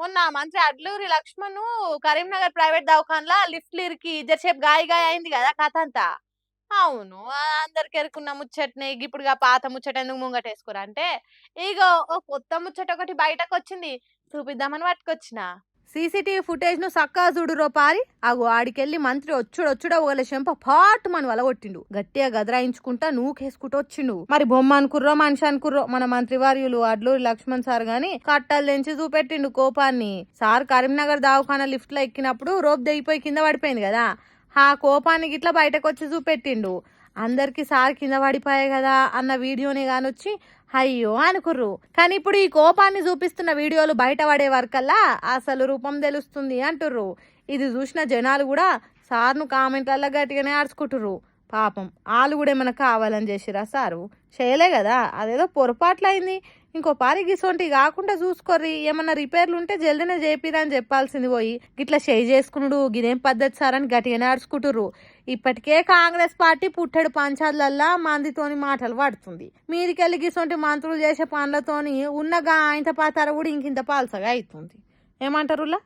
మొన్న మంత్రి Adluri Laxman Karimnagar private దవాఖానలా lift ఇరికి జరసేపు గాయ గాయ అయింది కదా కథ అంతా. అవును. అందరికి ఎరుకున్న ముచ్చటనే ఇగిప్పుడుగా పాత ముచ్చట ఎందుకు ముంగటేసుకోరా అంటే, ఇగో ఓ కొత్త ముచ్చట ఒకటి బయటకొచ్చింది. చూపిద్దామని పట్టుకొచ్చిన. సీసీటీవీ ఫుటేజ్ ను సక్కా చూడురో పారి. అగో ఆడికెళ్ళి మంత్రి వచ్చుడొచ్చుడ ఒకళ్ళ చెంప పాట్ మన వలగొట్టిండు. గట్టిగా గదరాయించుకుంటా నూకేసుకుంటూ వచ్చిండు. మరి బొమ్మ అనుకుర్రో మనిషి అనుకుర్రో మన మంత్రివర్యులు అడ్లూరి లక్ష్మణ్ సార్ గాని కట్టలు తెంచి చూపెట్టిండు కోపాన్ని. సార్ కరీంనగర్ దవాఖానా లిఫ్ట్ లో ఎక్కినప్పుడు రోప్ దిగిపోయి కింద పడిపోయింది కదా, ఆ కోపానికి ఇట్లా బయటకు వచ్చి చూపెట్టిండు. అందరికి సార్ కింద పడిపోయాయి కదా అన్న వీడియోని కానొచ్చి అయ్యో అనుకుర్రు. కానీ ఇప్పుడు ఈ కోపాన్ని చూపిస్తున్న వీడియోలు బయట పడే వరకల్లా అసలు రూపం తెలుస్తుంది అంటుర్రు. ఇది చూసిన జనాలు కూడా సార్ను కామెంట్లలో గట్టిగానే ఆడుచుకుంటుర్రు. పాపం వాళ్ళు కూడా ఏమైనా కావాలని చేసిరా సారు? చేయలే కదా, అదేదో పొరపాట్లయింది. ఇంకో పారి గిసొంటి కాకుండా చూసుకోర్రి. ఏమన్నా రిపేర్లు ఉంటే జల్దీనే చేపిరా అని చెప్పాల్సింది పోయి గిట్లా చేయి చేసుకున్నాడు గిదేం పద్ధతి సార్ అని గట్టిగానే ఆడుచుకుంటుర్రు. ఇప్పటికే కాంగ్రెస్ పార్టీ పుట్టెడు పంచాలల్లా మందితోని మాటలు పడుతుంది. మీదికెళ్ళి గిసొంటి మంత్రులు చేసే పనులతోని ఉన్నగా ఆయన పాతార కూడా ఇంకింత పాల్సగా అవుతుంది. ఏమంటారులా?